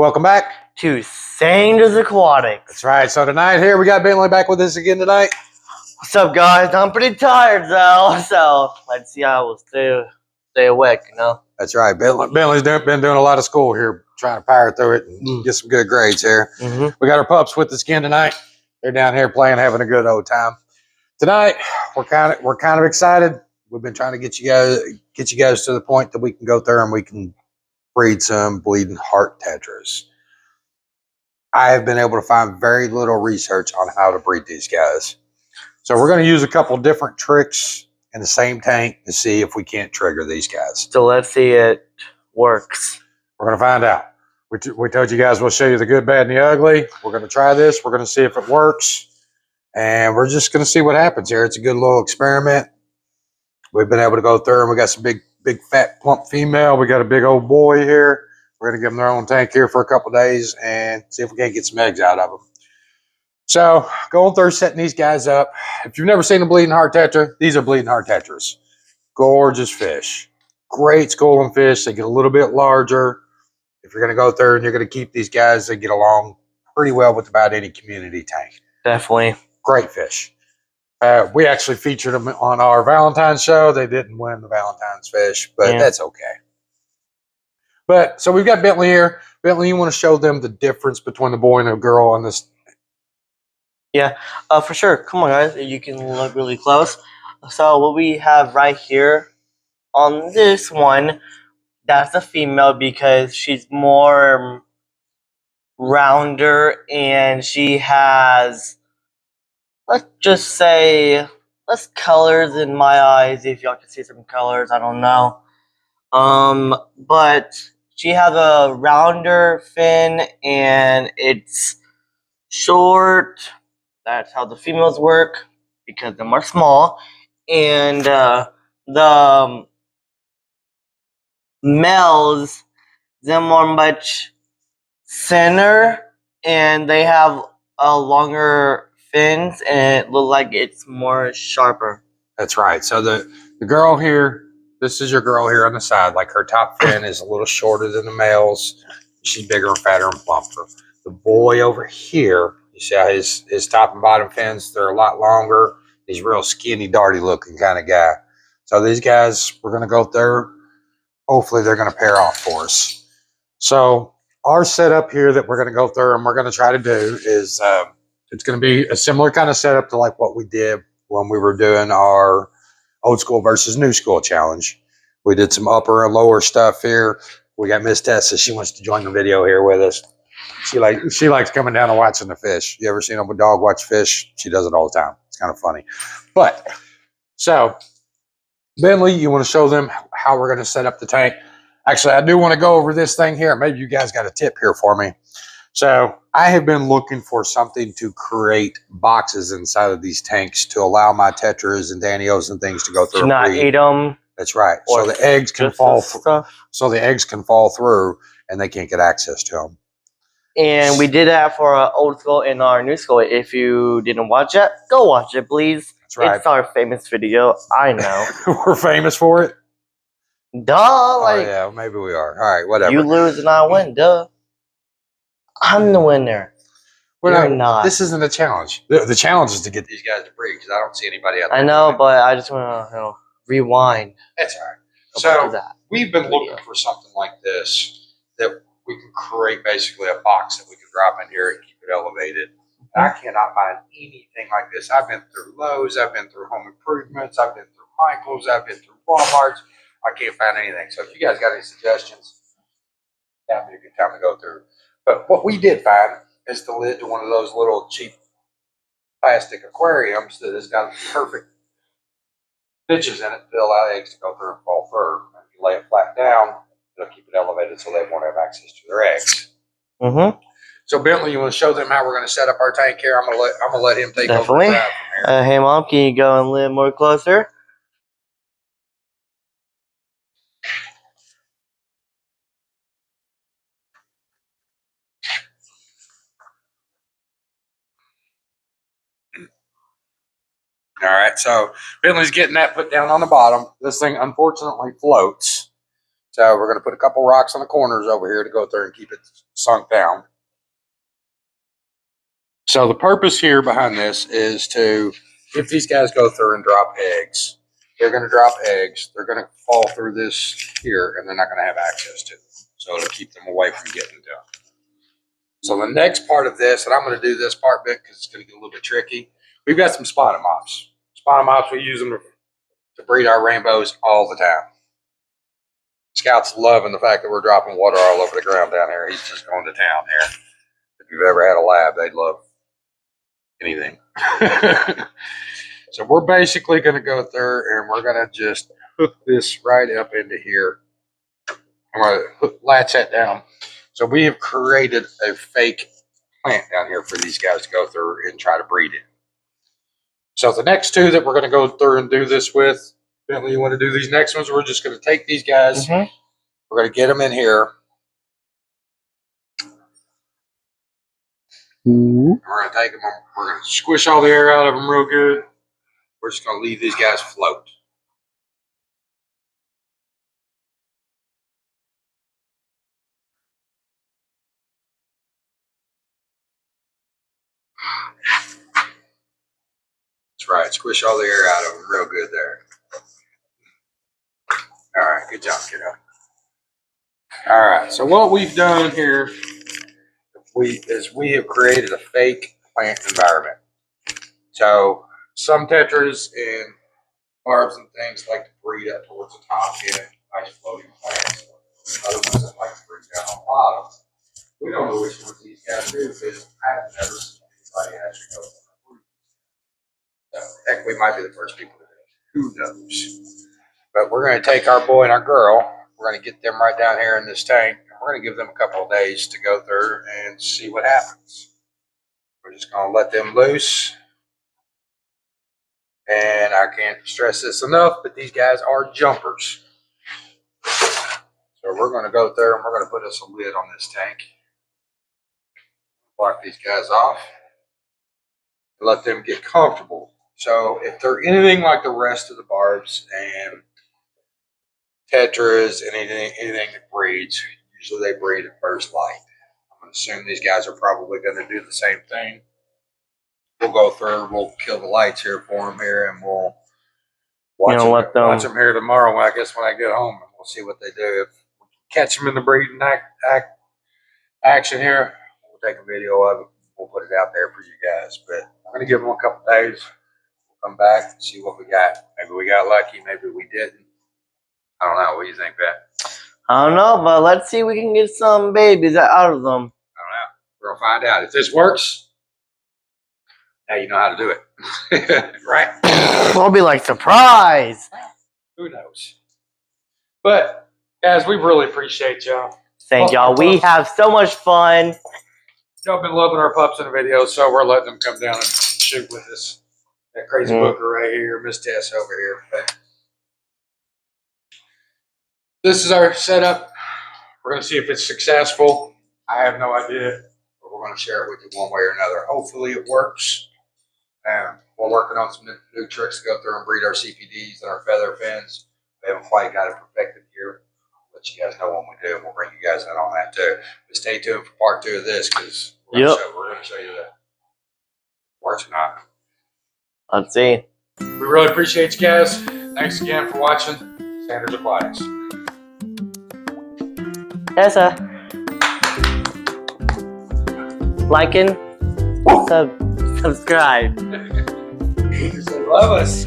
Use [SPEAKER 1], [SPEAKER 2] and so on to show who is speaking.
[SPEAKER 1] Welcome back
[SPEAKER 2] to SandersAquatics.
[SPEAKER 1] That's right. So tonight here we got Bentley back with us again tonight.
[SPEAKER 2] What's up, guys? I'm pretty tired though, so let's see how we'll stay awake. You know.
[SPEAKER 1] That's right. Bentley's been doing a lot of school here, trying to power through it and get some good grades here. We got our pups with us again tonight. They're down here playing, having a good old time. Tonight we're kind of excited. We've been trying to get you guys to the point that we can go through and we can breed some bleeding heart tetras. I have been able to find very little research on how to breed these guys. So we're going to use a couple different tricks in the same tank to see if we can't trigger these guys.
[SPEAKER 2] So let's see it works.
[SPEAKER 1] We're going to find out. We told you guys we'll show you the good, bad, and the ugly. We're going to try this. We're going to see if it works. And we're just going to see what happens here. It's a good little experiment. We've been able to go through and we got some big, fat, plump female. We got a big old boy here. We're going to give them their own tank here for a couple days and see if we can't get some eggs out of them. So going through setting these guys up. If you've never seen a bleeding heart tetra, these are bleeding heart tetras. Gorgeous fish. Great schooling fish. They get a little bit larger. If you're going to go through and you're going to keep these guys, they get along pretty well with about any community tank.
[SPEAKER 2] Definitely.
[SPEAKER 1] Great fish. We actually featured them on our Valentine's show. They didn't win the Valentine's fish, but that's okay. But so we've got Bentley here. Bentley, you want to show them the difference between the boy and the girl on this?
[SPEAKER 2] Yeah, for sure. Come on, guys. You can look really close. So what we have right here on this one, that's a female because she's more rounder and she has, let's just say, less colors in my eyes. If y'all can see some colors, I don't know. But she has a rounder fin and it's short. That's how the females work because them are small. And the males, them are much thinner and they have a longer fins and it looks like it's more sharper.
[SPEAKER 1] That's right. So the girl here, this is your girl here on the side. Like her top fin is a little shorter than the males. She's bigger and fatter and plumper. The boy over here, you see how his top and bottom fins, they're a lot longer. He's real skinny, darty looking kind of guy. So these guys, we're going to go through. Hopefully they're going to pair off for us. So our setup here that we're going to go through and we're going to try to do is it's going to be a similar kind of setup to like what we did when we were doing our old school versus new school challenge. We did some upper and lower stuff here. We got Miss Tessa. She wants to join the video here with us. She likes coming down and watching the fish. You ever seen a dog watch fish? She does it all the time. It's kind of funny. But so Bentley, you want to show them how we're going to set up the tank? Actually, I do want to go over this thing here. Maybe you guys got a tip here for me. So I have been looking for something to create boxes inside of these tanks to allow my tetras and danios and things to go through.
[SPEAKER 2] To not eat them.
[SPEAKER 1] That's right. So the eggs can fall through. So the eggs can fall through, and they can't get access to them.
[SPEAKER 2] And we did that for our old school and our new school. If you didn't watch it, go watch it, please.
[SPEAKER 1] That's right.
[SPEAKER 2] It's our famous video. I know.
[SPEAKER 1] We're famous for it.
[SPEAKER 2] Duh. Like,
[SPEAKER 1] oh yeah, maybe we are. All right, whatever.
[SPEAKER 2] You lose and I win. Duh. I'm the winner. You're not.
[SPEAKER 1] This isn't a challenge. The challenge is to get these guys to breed because I don't see anybody out there.
[SPEAKER 2] I know, but I just want to rewind.
[SPEAKER 1] That's all right. So we've been looking for something like this that we can create basically a box that we can drop in here and keep it elevated. I cannot find anything like this. I've been through Lowe's. I've been through Home Improvements. I've been through Michael's. I've been through Walmart's. I can't find anything. So if you guys got any suggestions, that'd be a good time to go through. But what we did find is the lid to one of those little cheap plastic aquariums that has got perfect pitches in it to allow eggs to go through and fall through. If you lay it flat down, it'll keep it elevated so they won't have access to their eggs. So Bentley, you want to show them how we're going to set up our tank here? I'm gonna let him take over from here.
[SPEAKER 2] Hey Mom, can you go and live more closer?
[SPEAKER 1] All right, so Bentley's getting that put down on the bottom. This thing unfortunately floats. So we're going to put a couple rocks on the corners over here to go through and keep it sunk down. So the purpose here behind this is to, if these guys go through and drop eggs, they're going to drop eggs. They're going to fall through this here, and they're not going to have access to them. So it'll keep them away from getting to them. So the next part of this, and I'm going to do this part bit because it's going to get a little bit tricky. We've got some spotted mops. Spotted mops, we use them to breed our rainbows all the time. Scout's loving the fact that we're dropping water all over the ground down here. He's just going to town here. If you've ever had a lab, they'd love anything. So we're basically going to go through and we're going to just hook this right up into here. I'm going to latch that down. So we have created a fake plant down here for these guys to go through and try to breed in. So the next two that we're going to go through and do this with, Bentley, you want to do these next ones? We're just going to take these guys. We're going to get them in here. We're going to take them, we're going to squish all the air out of them real good. We're just going to leave these guys float. That's right. Squish all the air out of them real good there. All right. Good job, kiddo. All right. So what we've done here is we have created a fake plant environment. So some tetras and barbs and things like to breed up towards the top in nice floating plants. Other ones that like to breed down on the bottom. We don't know which ones these guys do because I have never seen anybody actually go through. So heck, we might be the first people to do it. Who knows? But we're going to take our boy and our girl. We're going to get them right down here in this tank. And we're going to give them a couple of days to go through and see what happens. We're just going to let them loose. And I can't stress this enough, but these guys are jumpers. So we're going to go through and we're going to put us a lid on this tank. Block these guys off. And let them get comfortable. So if they're anything like the rest of the barbs and tetras and anything that breeds, usually they breed at first light. I'm going to assume these guys are probably going to do the same thing. We'll go through, we'll kill the lights here for them here, and we'll watch them here tomorrow. I guess when I get home, and we'll see what they do. If we catch them in the breeding action here, we'll take a video of it. We'll put it out there for you guys. But I'm going to give them a couple days. We'll come back and see what we got. Maybe we got lucky. Maybe we didn't. I don't know. What do you think, Pat?
[SPEAKER 2] I don't know, but let's see if we can get some babies out of them.
[SPEAKER 1] I don't know. We're going to find out. If this works, now you know how to do it. Right?
[SPEAKER 2] We'll be like, surprise!
[SPEAKER 1] Who knows? But, guys, we really appreciate y'all.
[SPEAKER 2] Thank y'all. We have so much fun.
[SPEAKER 1] Y'all been loving our pups in the videos, so we're letting them come down and shoot with us. That crazy booker right here, Miss Tess over here. But this is our setup. We're going to see if it's successful. I have no idea, but we're going to share it with you one way or another. Hopefully it works. We're working on some new tricks to go through and breed our CPDs and our feather fins. We haven't quite got it perfected here. I'll let you guys know when we do, and we'll bring you guys in on that too. But stay tuned for part 2 of this because we're going to show you that it works or not.
[SPEAKER 2] Let's see.
[SPEAKER 1] We really appreciate you guys. Thanks again for watching SandersAquatics.
[SPEAKER 2] Tessa. Like and subscribe.
[SPEAKER 1] Love us.